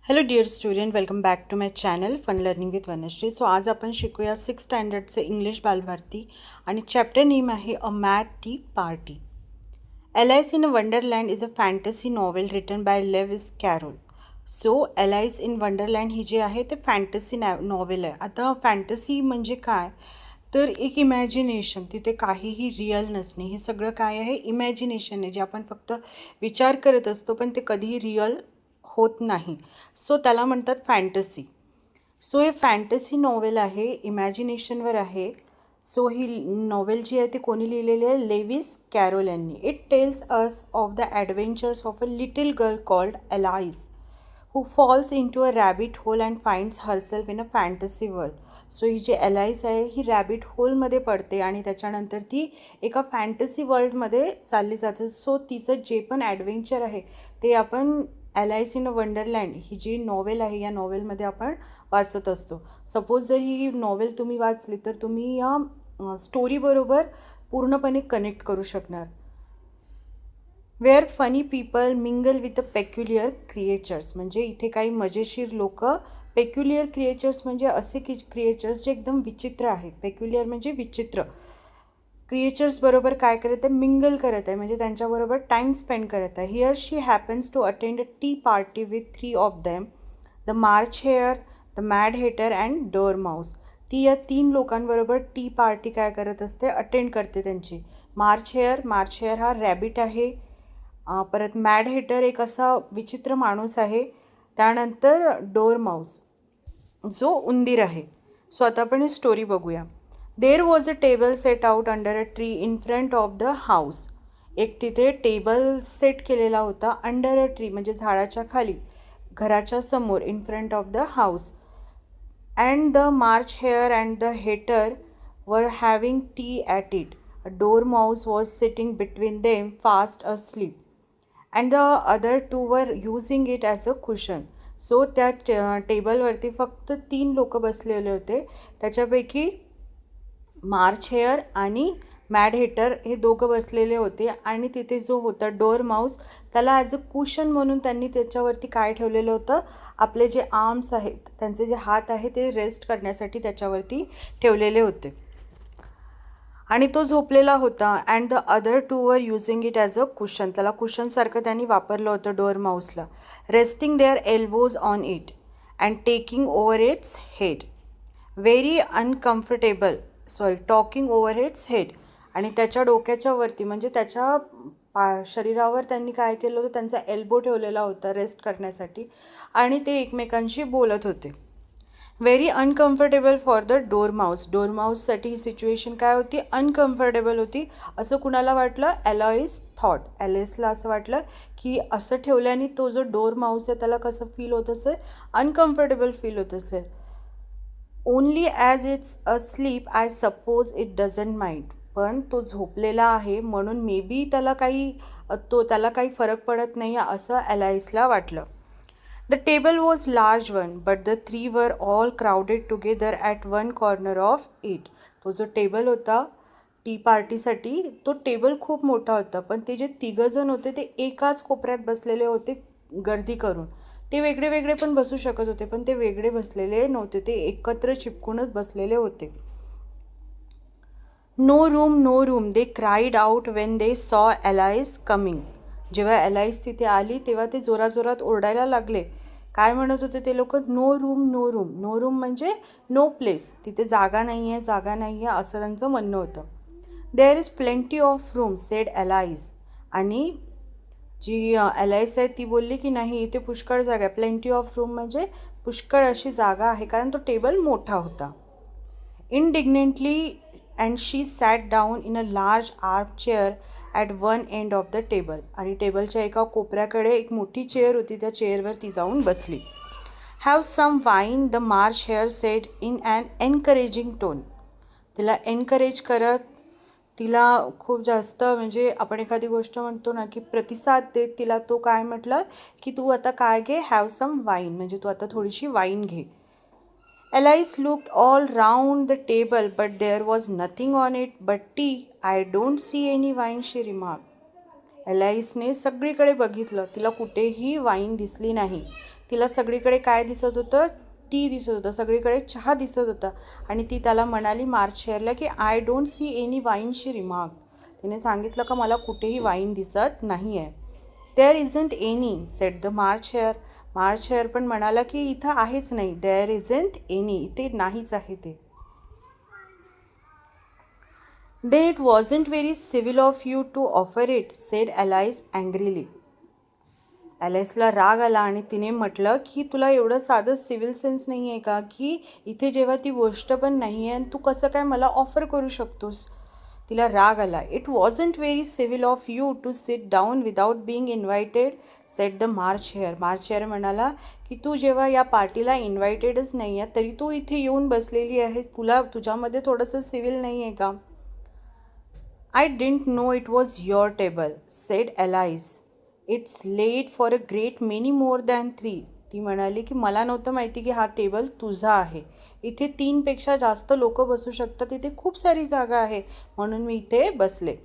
Hello dear student, welcome back to my channel fun learning with Vanshri. So आज आपण शिकूया 6th स्टँडर्डचे English Balbharati आणि chapter name आहे a mad tea party. Alice in Wonderland is a fantasy novel written by Lewis Carroll. So Alice in Wonderland ही जी आहे ते fantasy novel आहे. आता फॅन्टसी म्हणजे काय, तर एक इमॅजिनेशन, तिथे काहीही रिअल नसणे, हे सगळं काय आहे, इमॅजिनेशन आहे, जे आपण फक्त विचार करत असतो पण ते कधीही रिअल होत नाही. सो त्याला म्हणतात फॅन्टसी. सो हे फॅन्टसी नॉवेल आहे, इमॅजिनेशनवर आहे. सो ही नॉवेल जी आहे ती कोणी लिहिलेली आहे, लेविस कॅरोल यांनी. It tells us of the adventures of a little girl called alias who falls into a rabbit hole and finds herself in a fantasy world. So ही जी एलाइस आहे ही रॅबिट होलमध्ये पडते आणि त्याच्यानंतर ती एका फॅन्टसी वर्ल्डमध्ये चालली जाते. सो तिचं जे पण ॲडव्हेंचर आहे ते आपण एलाइस इन अ वंडरलँड ही जी नॉवेल आहे या नॉवेलमध्ये आपण वाचत असतो. सपोज जर ही नॉवेल तुम्ही वाचली तर तुम्ही या स्टोरीबरोबर पूर्णपणे कनेक्ट करू शकणार. Where funny people mingle with a peculiar creatures, म्हणजे इथे काही मजेशीर लोक. पेक्युलियर क्रिएचर्स म्हणजे असे की क्रिएचर्स जे एकदम विचित्र आहेत. पेक्युलियर म्हणजे विचित्र. क्रिएचर्स बरोबर काय करत आहे, मिंगल करत आहे, म्हणजे त्यांच्याबरोबर टाईम स्पेंड करत आहे. Here she happens to attend a tea party with 3 of them, the March Hare, the mad hatter and dormouse. ती या 3 लोकांबरोबर टी पार्टी काय करत असते, अटेंड करते त्यांची. मार्च हेअर हा रॅबिट आहे. परत मॅड हेटर एक असा विचित्र माणूस आहे. त्यानंतर डोअर माऊस जो उंदीर आहे. सो आता आपण ही स्टोरी बघूया. There was a table set out under a tree in front of the house. एक तिथे टेबल सेट केलेला होता अंडर अ ट्री म्हणजे झाडाच्या खाली, घराच्या समोर, in front of the house. And the March Hare and the hatter were having tea at it. A dormouse was sitting between them fast asleep and the other two were using it as a cushion. So त्या टेबलवरती फक्त 3 लोक बसलेले होते. त्याच्यापैकी March hair आणि mad हेटर हे दोघं बसलेले होते आणि तिथे जो होता डोअर माऊस, त्याला ॲज अ कुशन म्हणून त्यांनी त्याच्यावरती काय ठेवलेलं होतं, आपले जे आर्म्स आहेत, त्यांचे जे हात आहे ते रेस्ट करण्यासाठी त्याच्यावरती ठेवलेले होते आणि तो झोपलेला होता. And the other two were using it as a cushion, त्याला कुशनसारखं त्यांनी वापरलं होतं डोअर माऊसला. Resting their elbows on it and taking over its head. Very uncomfortable, talking over its head. आणि त्याच्या डोक्याच्या वरती म्हणजे त्याच्या शरीरावर त्यांनी काय केलं होतं, त्यांचा एल्बो ठेवलेला होता रेस्ट करण्यासाठी आणि ते एकमेकांशी बोलत होते. Very uncomfortable for the door mouse. Door माऊससाठी ही सिच्युएशन काय होती, अनकम्फर्टेबल होती. असं कुणाला वाटलं, एलाइस थॉट, एलाइसला असं वाटलं की असं ठेवल्याने तो जो डोअर माऊस आहे त्याला कसं फील होत असेल, अनकम्फर्टेबल फील होत असेल. Only as it's a sleep I suppose it doesn't mind. पण तो झोपलेला आहे म्हणून मे बी त्याला काही फरक पडत नाही असं एलाइसला वाटलं. The table was large one, but the three were all crowded together at one corner of it. तो जो टेबल होता टी पार्टीसाठी, तो टेबल खूप मोठा होता, पण ते जे 3 जण होते ते एकाच कोपऱ्यात बसलेले होते गर्दी करून. ते वेगळे वेगळे पण बसू शकत होते, पण ते वेगळे बसलेले नव्हते, ते एकत्र चिपकूनच बसलेले होते. No room, no room, they cried out when they saw Alice coming. जेव्हा एलाइस तिथे आली तेव्हा ते जोराजोरात ओरडायला लागले. काय म्हणत होते ते लोक, no room, no room. No room म्हणजे नो प्लेस, तिथे जागा नाही आहे, जागा नाही आहे असं त्यांचं म्हणणं होतं. There is plenty of room said Alice. आणि जी एलाइस आहे ती बोलली की नाही, इथे पुष्कळ जागा आहे. प्लेंटी ऑफ रूम म्हणजे पुष्कळ अशी जागा आहे, कारण तो टेबल मोठा होता. indignantly and she sat down in a large armchair at one end of the table. आणि टेबलच्या एका कोपऱ्याकडे एक मोठी चेअर होती, त्या चेअरवर ती जाऊन बसली. Have some wine, the March Hare said in an encouraging tone. तिला एनकरेज करत, तिला खूप जास्त म्हणजे आपण एखादी गोष्ट म्हणतो ना की प्रतिसाद देत, तिला तो काय म्हटलं की तू आता काय घे, हॅव सम वाईन म्हणजे तू आता थोडीशी वाईन घे. Alice looked all round the table, but there was nothing on it but tea. I don't see any wine, she remarked. एलाइसने सगळीकडे बघितलं, तिला कुठेही वाईन दिसली नाही. तिला सगळीकडे काय दिसत होतं? टी दिसत होतं, सगळीकडे चहा दिसत होता. आणि ती त्याला म्हणाली मार्च हेअरला की I don't see any wine, she remark. तिने सांगितलं का मला कुठेही वाईन दिसत नाही आहे. There isn't any said the March Hare. March Hare पण म्हणाला की इथं आहेच नाही. देअर इजंट एनी, इथे नाहीच आहे ते. Then it wasn't very civil of you to offer it, said Alice angrily. ॲलिसला राग आला आणि तिने म्हटलं की तुला एवढं साधं सिव्हिल सेन्स नाही आहे का की इथे जेव्हा ती गोष्ट पण नाही आहे आणि तू कसं काय मला ऑफर करू शकतोस. तिला राग आला. It wasn't very civil of you to sit down without being invited, said the March Hare. March Hare म्हणाला की तू जेव्हा या पार्टीला इन्व्हायटेडच नाही आहे तरी तू इथे येऊन बसलेली आहे, तुझ्यामध्ये थोडंसं सिव्हिल नाही आहे का. I didn't know it was your table, said Alice. It's late for a great many more than 3. ती म्हणाली की मला नव्हतं माहिती की हा टेबल तुझा आहे. इथे 3पेक्षा जास्त लोक बसू शकतात, इथे खूप सारी जागा आहे, म्हणून मी इथे बसले.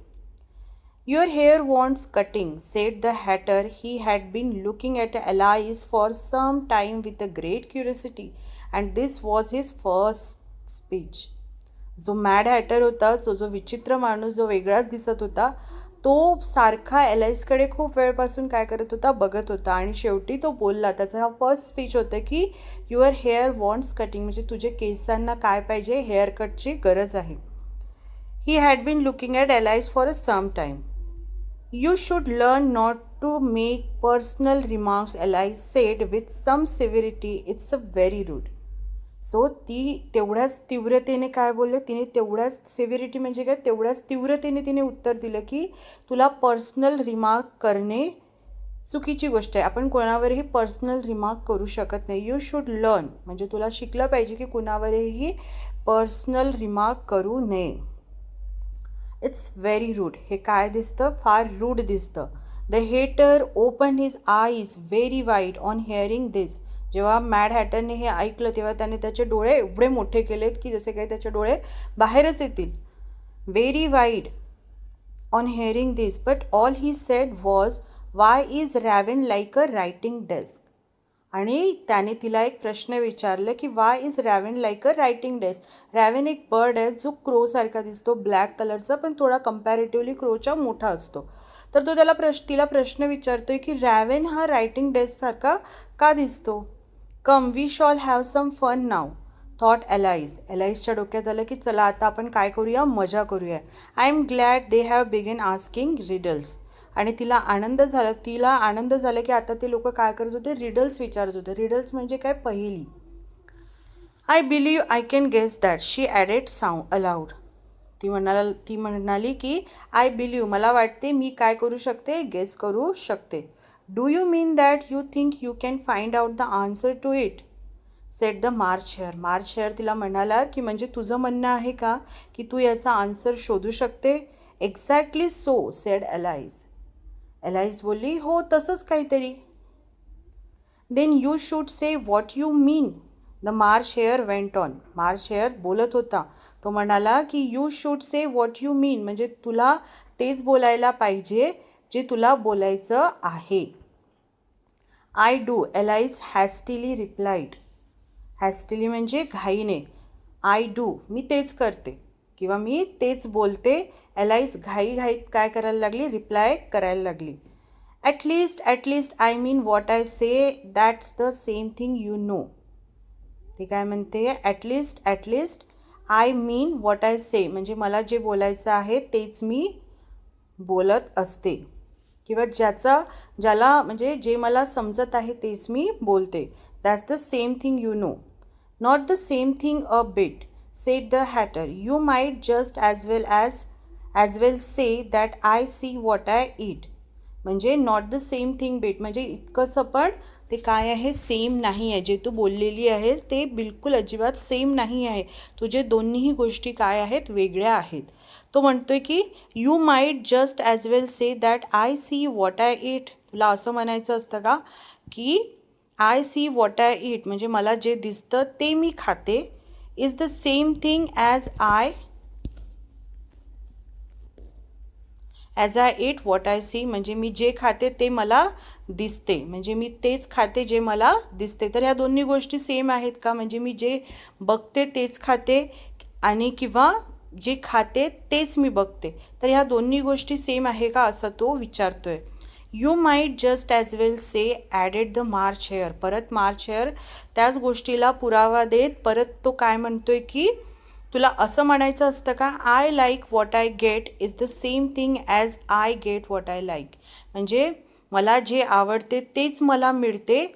Your hair wants cutting, said the hatter. He had been looking at Alice for some time with a great curiosity, and this was his first speech. जो मॅड हॅटर होता, जो विचित्र माणूस, जो वेगळाच दिसत होता, तो सारखा एलाइसकडे खूप वेळपासून काय करत होता, बघत होता. आणि शेवटी तो बोलला. त्याचा हा फर्स्ट स्पीच होतं की युअर हेअर वॉन्ट्स कटिंग, म्हणजे तुझे केसांना काय पाहिजे, हेअर कटची गरज आहे. He had been looking at Alice for a some time. You should learn not to make personal remarks, Alice said with some severity. It's a very rude. So ती तेवढ्याच तीव्रतेने काय बोलले, तिने तेवढ्याच सिव्हिरिटी म्हणजे काय, तेवढ्याच तीव्रतेने तिने उत्तर दिलं की तुला पर्सनल रिमार्क करणे चुकीची गोष्ट आहे. आपण कोणावरही पर्सनल रिमार्क करू शकत नाही. यू शूड लर्न म्हणजे तुला शिकलं पाहिजे की कुणावरही पर्सनल रिमार्क करू नये. It's very rude. हे काय दिसतं, फार रूड दिसतं. The hatter open his eyes very wide on hearing this. जेव्हा मॅड हॅटरने हे ऐकलं तेव्हा त्याने त्याचे डोळे एवढे मोठे केलेत की जसे काही त्याचे डोळे बाहेरच येतील. Very wide on hearing this, but all he said was why is raven like a writing desk. आणि त्याने तिला एक प्रश्न विचारलं की why is raven like a writing desk. Raven एक बर्ड आहे जो क्रोसारखा दिसतो, ब्लॅक कलरचा, पण थोडा कम्पॅरेटिव्हली क्रोच्या मोठा असतो. तर तो तिला प्रश्न विचारतोय की रॅवन हा रायटिंग डेस्कसारखा का दिसतो. Come we shall have some fun now, thought Alice. एलाइसच्या डोक्यात आलं की चला आता आपण काय करूया, मजा करूया. I am glad they have begun asking riddles. आणि तिला आनंद झाला की आता ते लोक काय करत होते, रिडल्स विचारत होते. रिडल्स म्हणजे काय, पहेली. I believe I can guess that, she added sound aloud. ती म्हणाली की आय बिलीव्ह मला वाटते मी काय करू शकते, गेस करू शकते. Do you mean that you think you can find out the answer to it, said the March Hare. March Hare तिला म्हणाला की म्हणजे तुझं म्हणणं आहे का की तू याचा आन्सर शोधू शकते. Exactly so, said Alice. Alice बोलली हो तसंच काहीतरी. Then you should say what you mean, the March hare went on. March hare बोलत होता. तो म्हणाला की you should say what you mean म्हणजे तुला तेच बोलायला पाहिजे जे तुला बोलायचं आहे. I do, Alice hastily replied. Hastily म्हणजे घाईने. आय डू मी तेच करते किंवा मी तेच बोलते. एलाइस घाईत काय करायला लागली, रिप्लाय करायला लागली. At least I mean what I say, that's the same thing you know. ती काय म्हणते, at least I mean what I say म्हणजे मला जे बोलायचं आहे तेच मी बोलत असते किंवा ज्याला म्हणजे जे मला समजत आहे तेच मी बोलते. That's the same thing you know. Not the same thing a bit, said the hatter. You might just as well say that I see what I eat. म्हणजे not the same thing bit म्हणजे इतकंसं पण ते काय आहे, same नाही आहे. जे तू बोललेली आहेस ते बिलकुल अजिबात सेम नाही आहे. तुझे दोन्हीही गोष्टी काय आहेत, वेगळ्या आहेत. तो म्हणतोय की you might just as well say that I see what I eat. तुला असं म्हणायचं असतं का की I see what I eat म्हणजे मला जे दिसतं ते मी खाते, is the same thing as as I eat what I see, म्हणजे मी जे खाते ते मला दिसते, म्हणजे मी तेच खाते जे मला दिसते. तर ह्या दोन्ही गोष्टी सेम आहेत का? म्हणजे मी जे बघते तेच खाते आणि किंवा जे खाते तेच मी बघते, तर ह्या दोन्ही गोष्टी सेम आहे का असं तो विचारतोय. You might just as well say added the March Hare. परत मार्च हेअर त्याच गोष्टीला पुरावा देत परत तो काय म्हणतोय की तुला असं म्हणायचं असतं का, I like what I get is the same thing as I get what I like. म्हणजे मला जे आवडते तेच मला मिळते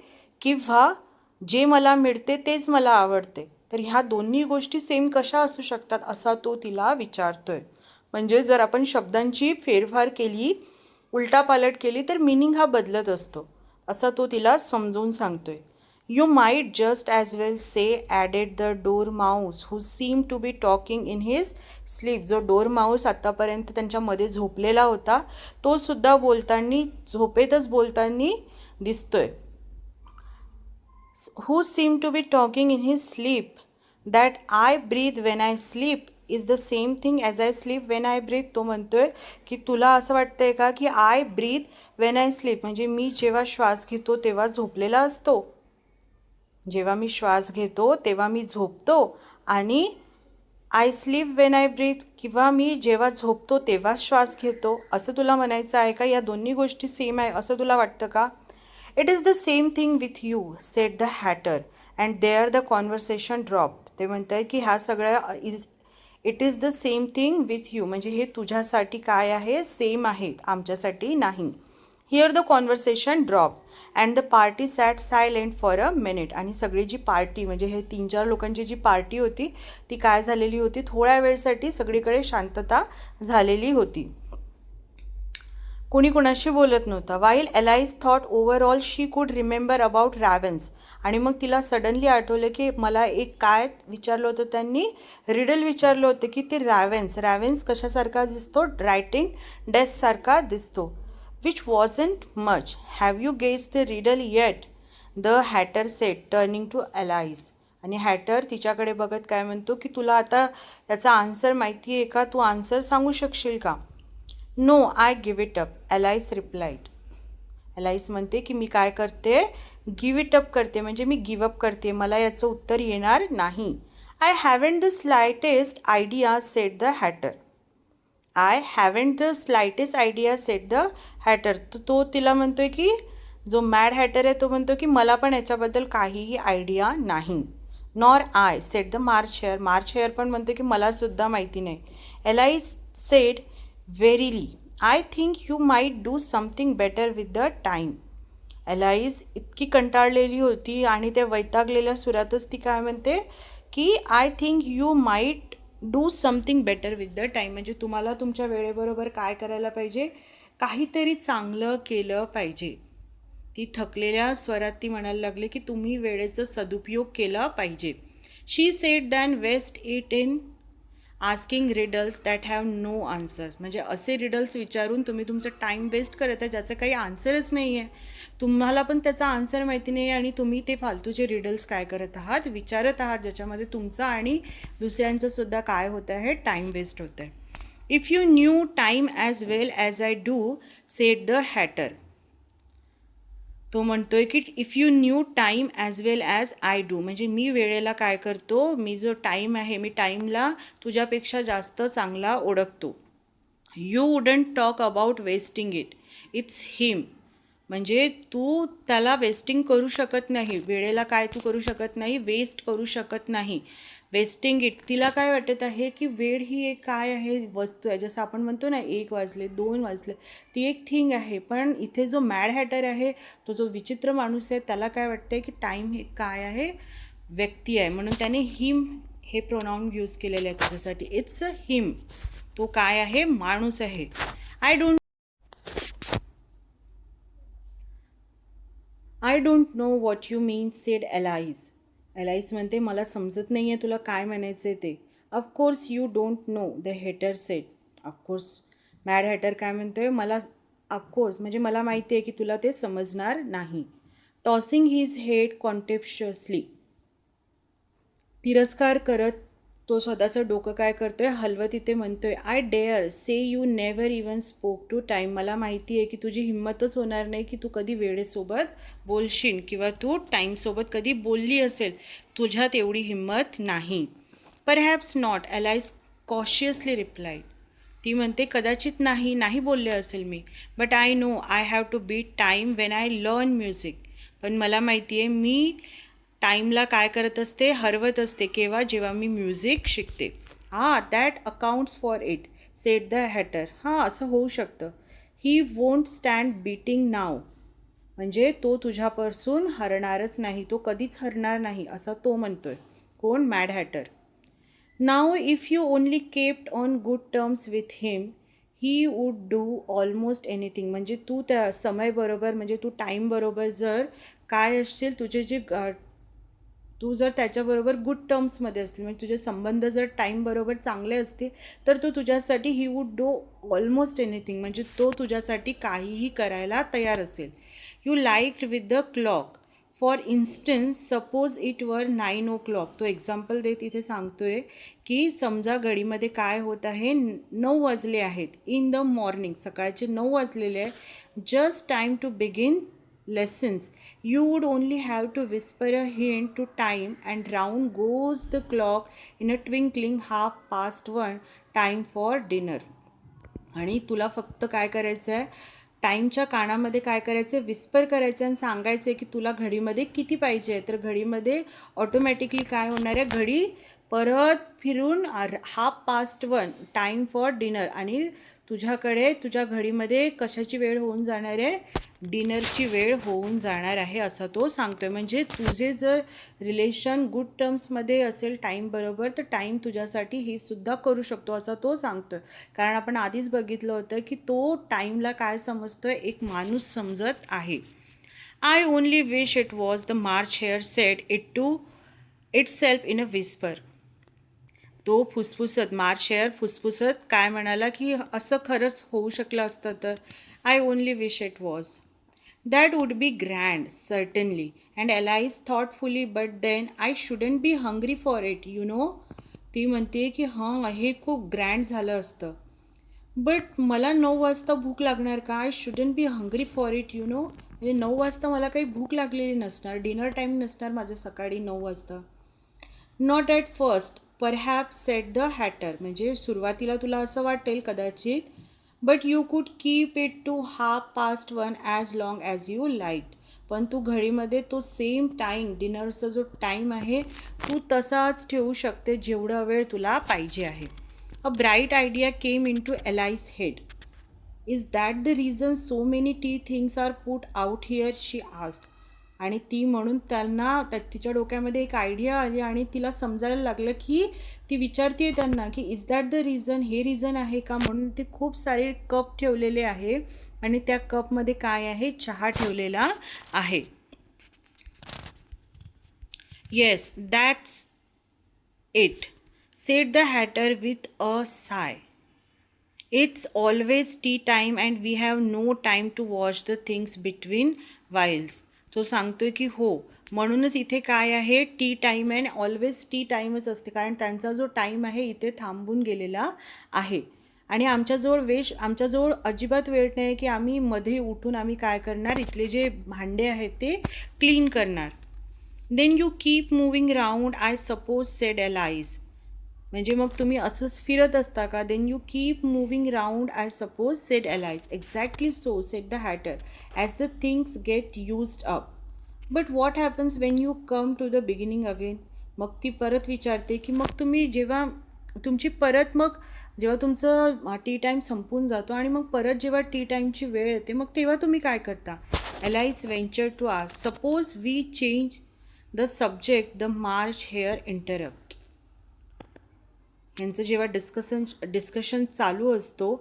किंवा जे मला मिळते तेच मला आवडते. तर ह्या दोन्ही गोष्टी सेम कशा असू शकतात असा तो तिला विचारतोय. म्हणजे जर आपण शब्दांची फेरफार केली, उलटापालट केली तर मिनिंग हा बदलत असतो असा तो तिला समजून सांगतोय. You might just as well say added the dormouse who seem to be talking in his sleep. जो डोर माऊस आत्तापर्यंत त्यांच्यामध्ये झोपलेला होता तो सुद्धा बोलताना झोपेतच बोलताना दिसतोय. Who seem to be talking in his sleep. That I breathe when I sleep is the same thing as I sleep when I breathe. तो म्हणतोय की तुला असं वाटतंय का की I breathe when I sleep, म्हणजे मी जेव्हा श्वास घेतो तेव्हा झोपलेला असतो, जेव्हा मी श्वास घेतो तेव्हा मी झोपतो, आणि I sleep when I breathe किंवा मी जेव्हा झोपतो तेव्हाच श्वास घेतो असं तुला म्हणायचं आहे का? या दोन्ही गोष्टी सेम आहे असं तुला वाटतं का? It is the same thing with you said the hatter and there the conversation dropped. ते म्हणत आहे की ह्या सगळ्या it is the same thing with you, म्हणजे हे तुझ्यासाठी काय आहे, सेम आहे, आमच्यासाठी नाही. Here the conversation drop and the party sat silent for a minute. आणि सगळी जी पार्टी म्हणजे हे 3-4 लोकांची जी पार्टी होती ती काय झालेली होती, थोड्या वेळसाठी सगळीकडे शांतता झालेली होती. कोणी कोणाशी बोलत नव्हतं. वाईल एलाइज थॉट ओव्हरऑल शी कुड रिमेंबर अबाउट रॅव्हन्स. आणि मग तिला सडनली आठवलं की मला एक काय विचारलं होतं त्यांनी, रिडल विचारलं होतं की ते रॅव्हन्स कशासारखा दिसतो, रायटिंग डेस्कसारखा दिसतो. Which wasn't much. Have you guess the riddle yet, the hatter said turning to Alice. आणि हॅटर तिच्याकडे बघत काय म्हणतो की तुला आता त्याचा आन्सर माहिती आहे का, तू आन्सर सांगू शकशील का? No I give it up, Alice replied. Alice म्हणते की मी काय करते, गिव्ह इट अप करते, म्हणजे मी गिव्ह अप करते, मला याचं उत्तर येणार नाही. I haven't the slightest idea said the hatter. I haven't the slightest idea said the hatter. तर तो तिला म्हणतोय की जो मॅड हॅटर आहे तो म्हणतो की मला पण याच्याबद्दल काहीही आयडिया नाही. Nor I said the March Hare पण म्हणतो की मलासुद्धा माहिती नाही. Alice said wearily I think you might do something better with the time. Alice इतकी कंटाळलेली होती आणि त्या वैतागलेल्या सुरातच ती काय म्हणते की I think you might do something better with the time, म्हणजे तुम्हाला तुमच्या वेळेबरोबर काय करायला पाहिजे, काहीतरी चांगलं केलं पाहिजे. ती थकलेल्या स्वरात ती म्हणायला लागली की तुम्ही वेळेचा सदुपयोग केला पाहिजे. She said than waste it in asking riddles that have no answers. म्हणजे असे रिडल्स विचारून तुम्ही तुमचं टाईम वेस्ट करत आहे ज्याचं काही आन्सरच नाही आहे, तुम्हाला पण त्याचा आन्सर माहिती नाही आहे आणि तुम्ही ते फालतूचे रिडल्स काय करत आहात, विचारत आहात, ज्याच्यामध्ये तुमचा आणि दुसऱ्यांचंसुद्धा काय होतं आहे, टाईम वेस्ट होतं आहे. If you knew time as well as I do said the Hatter. तो म्हणतोय की if you knew time as well as I do, म्हणजे मी वेळेला काय करतो, मी जो टाईम आहे मी टाईमला तुझ्यापेक्षा जास्त चांगला ओळखतो. You wouldn't talk about wasting it, it's him. म्हणजे तू त्याला वेस्टिंग करू शकत नाही, वेळेला काय तू करू शकत नाही, वेस्ट करू शकत नाही. वेस्टिंग इट, तिला काय वाटत आहे की वेळ ही एक काय आहे, वस्तू आहे. जसं आपण म्हणतो ना 1 वाजले 2 वाजले, ती एक थिंग आहे. पण इथे जो मॅड हॅटर आहे, तो जो विचित्र माणूस आहे, त्याला काय वाटतं की टाईम हे काय आहे, व्यक्ती आहे, म्हणून त्याने हिम हे प्रोनाऊन यूज केलेलं आहे त्याच्यासाठी. इट्स अ हिम, तो काय आहे, माणूस आहे. I don't know what you mean sed Alice. Alias म्हणते मला समजत नाही आहे तुला काय म्हणायचं आहे ते. Of course you don't know, the हेटर सेड. ऑफकोर्स मॅड हॅटर काय म्हणतोय, मला ऑफकोर्स म्हणजे मला माहिती आहे की तुला ते समजणार नाही. टॉसिंग हिज हेड कॉन्टेम्प्च्युअसली, तिरस्कार करत तो स्वतःचं डोकं काय करतोय, हलवत इथे म्हणतोय, I dare say you never even spoke to time. मला माहिती आहे की तुझी हिंमतच होणार नाही की तू कधी वेळेसोबत बोलशील किंवा तू टाईमसोबत कधी बोलली असेल. तुझ्यात एवढी हिंमत नाही. Perhaps not, Alice cautiously replied. ती म्हणते कदाचित नाही, नाही बोलले असेल मी. But I know I have to beat time when I learn music. पण मला माहिती आहे मी टाईमला काय करत असते, हरवत असते. केव्हा? जेव्हा मी म्युझिक शिकते. हां, that accounts for it, said the Hatter. हां, असं होऊ शकतं. He won't stand beating now. म्हणजे तो तुझ्यापासून हरणारच नाही, तो कधीच हरणार नाही असं तो म्हणतोय. कोण? Mad Hatter. Now if you only kept on good terms with him he would do almost anything. म्हणजे तू त्या समयबरोबर, म्हणजे तू टाईमबरोबर जर काय असशील, तुझे जे तू जर त्याच्याबरोबर गुड टर्म्समध्ये असतील, म्हणजे तुझे संबंध जर टाईमबरोबर चांगले असतील, तर तो तुझ्यासाठी ही वूड डू ऑलमोस्ट एनिथिंग. म्हणजे तो तुझ्यासाठी काहीही करायला तयार असेल. You liked with the clock. For instance suppose it were 9 o'clock. तो एक्झाम्पल देत इथे सांगतोय की समजा घडीमध्ये काय होत आहे, 9 वाजले आहेत. इन द मॉर्निंग, सकाळचे 9 वाजलेले आहे. Just time to begin lessons. You would only have to whisper a hint to time and round goes the clock in a twinkling. 1:30, time for dinner. आणि तुला फक्त काय करायचं आहे, टाईमच्या कानामध्ये काय करायचं आहे, विस्पर करायचं आणि सांगायचं आहे की तुला घडीमध्ये किती पाहिजे आहे. तर घडीमध्ये ऑटोमॅटिकली काय होणार आहे, घडी परत फिरून 1:30 टाईम फॉर डिनर. आणि तुझ्याकडे तुझ्या घडीमध्ये कशाची वेळ होऊन जाणार आहे, डिनरची वेळ होऊन जाणार आहे असं तो सांगतोय. म्हणजे तुझे जर रिलेशन गुड टर्म्समध्ये असेल टाईमबरोबर, तर टाईम तुझ्यासाठी हे सुद्धा करू शकतो असं तो सांगतोय. कारण आपण आधीच बघितलं होतं की तो टाईमला काय समजतोय, एक माणूस समजत आहे. I only wish it was the March Hare said it to itself in a whisper. तो फुसफुसत, मार्च हेअर फुसफुसत काय म्हणाला की असं खरंच होऊ शकलं असतं तर. I only wish it was. That would be grand, certainly. And Alice thoughtfully, but then I shouldn't be hungry for it, you know. ती म्हणते की हां, हे खूप ग्रँड झालं असतं. बट मला 9 वाजता भूक लागणार का? I shouldn't be hungry for it, you know. म्हणजे 9 वाजता मला काही भूक लागलेली नसणार, डिनर टाईम नसणार माझं सकाळी 9 वाजता. Not at first, perhaps said the Hatter. म्हणजे सुरुवातीला तुला असं वाटेल कदाचित, but you could keep it to 1:30 as long as you liked. पण तू घडीमध्ये तो सेम टाईम, डिनरचा जो टाईम आहे, तू तसाच ठेवू शकते जेवढा वेळ तुला पाहिजे आहे. A bright idea came into Alice's head. Is that the reason so many tea things are put out here, she asked. आणि ती म्हणून त्यांना तिच्या डोक्यामध्ये एक आयडिया आली आणि तिला समजायला लागलं की ती विचारते त्यांना की इज दॅट द रिझन, हे रिझन आहे का. म्हणून ते खूप सारे कप ठेवलेले आहे आणि त्या कपमध्ये काय आहे, चहा ठेवलेला आहे. Yes, that's it, said the Hatter with a sigh. It's always tea time and we have no time to wash the things between whiles. तो सांगतोय की हो, म्हणूनच इथे काय आहे, tea time and always tea टाईमच असते. कारण त्यांचा जो टाईम आहे इथे थांबून गेलेला आहे. आणि आमच्याजवळ अजिबात वेळ नाही आहे की आम्ही मध्ये उठून आम्ही काय करणार, इथले जे भांडे आहेत ते क्लीन करणार. Then you keep moving round I suppose, said Alice. म्हणजे मग तुम्ही असंच फिरत असता का. Then you keep moving round I suppose, said Alice. Exactly so, said the Hatter, as the things get used up. But what happens when you come to the beginning again. मग ती परत विचारते की मग तुम्ही जेव्हा जेव्हा तुमचं टी टाईम संपून जातो आणि मग परत जेव्हा टी टाईमची वेळ येते, मग तेव्हा तुम्ही काय करता. Alice venture to ask, suppose we change the subject, the March Hare interrupt. यांचं जेव्हा डिस्कशन चालू असतो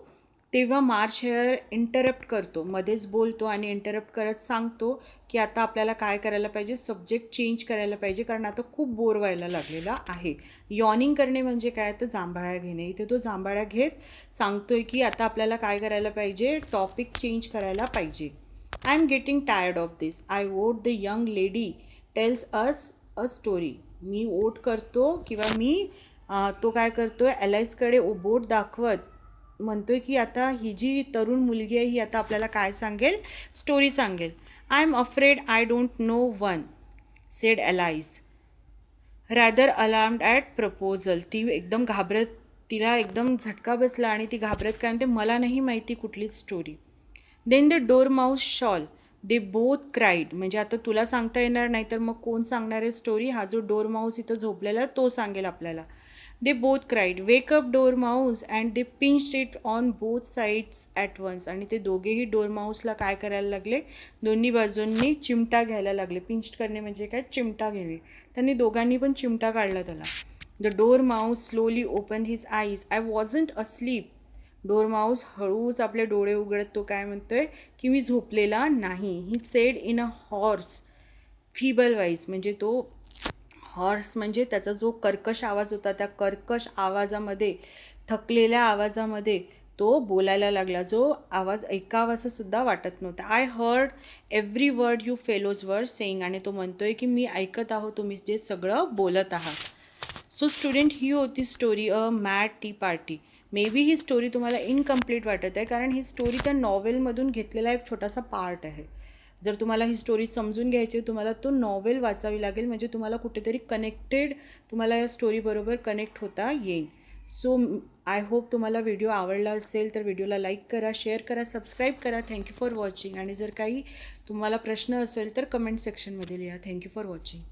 तेव्हा मार्च हेअर इंटरप्ट करतो, मध्येच बोलतो आणि इंटरप्ट करत सांगतो की आता आपल्याला काय करायला पाहिजे, सब्जेक्ट चेंज करायला पाहिजे, कारण आता खूप बोर व्हायला लागलेला आहे. यॉनिंग करणे म्हणजे काय, तर जांभळ्या घेणे. इथे तो जांभळ्या घेत सांगतोय की आता आपल्याला काय करायला पाहिजे, टॉपिक चेंज करायला पाहिजे. I am getting tired of this. I vote the young lady tells us a story. Me vote करतो किंवा मी तो काय करतोय, एलाइसकडे बोट दाखवत म्हणतोय की आता ही जी तरुण मुलगी आहे ही आता आपल्याला काय सांगेल, स्टोरी सांगेल. I am afraid I don't know one, sed alias, rather alarmed at proposal. ती एकदम घाबरत, तिला एकदम झटका बसला आणि ती घाबरत काय म्हणते, मला नाही माहिती कुठलीच story. Then the dormouse shall, they both cried. म्हणजे आता तुला सांगता येणार नाही तर मग कोण सांगणार आहे स्टोरी, हा जो डोर माऊस इथं झोपलेला तो सांगेल आपल्याला. They both cried, wake up dormouse, and they pinched it on both sides at once. आणि ते दोघेही डोर माऊसला काय करायला लागले, दोन्ही बाजूंनी चिमटा घ्यायला लागले. पिंच्ड करणे म्हणजे काय, चिमटा घेणे. त्यांनी दोघांनी पण चिमटा काढला त्याला. The door Mouse slowly open his eyes, I wasn't asleep. Door Mouse हळूच आपले डोळे उघडत तो काय म्हणतोय की मी झोपलेला नाही. He said in a horse feeble wise. म्हणजे तो हॉर्स म्हणजे त्याचा जो कर्कश आवाज होता, त्या कर्कश आवाजामध्ये, थकलेल्या आवाजामध्ये तो बोलायला लागला, जो आवाज ऐकावासासुद्धा वाटत नव्हता. I heard every word you fellows वर सेईंग. आणि तो म्हणतोय की मी ऐकत आहो तुम्ही जे सगळं बोलत आहात. सो स्टुडंट, ही होती story a mad tea party. May be he story तुम्हाला इनकम्प्लीट वाटत आहे, कारण ही स्टोरी त्या नॉवेलमधून घेतलेला एक छोटासा पार्ट आहे. जर तुम्हाला ही स्टोरी समजून घ्यायची तुम्हाला तो नॉवेल वाचावी लागेल, म्हणजे तुम्हाला कुठेतरी कनेक्टेड, तुम्हाला या स्टोरीबरोबर कनेक्ट होता येईल. सो आय होप तुम्हाला व्हिडिओ आवडला असेल तर व्हिडिओला लाईक करा, शेअर करा, सबस्क्राईब करा. Thank you for watching. आणि जर काही तुम्हाला प्रश्न असेल तर कमेंट सेक्शनमध्ये लिहा. Thank you for watching.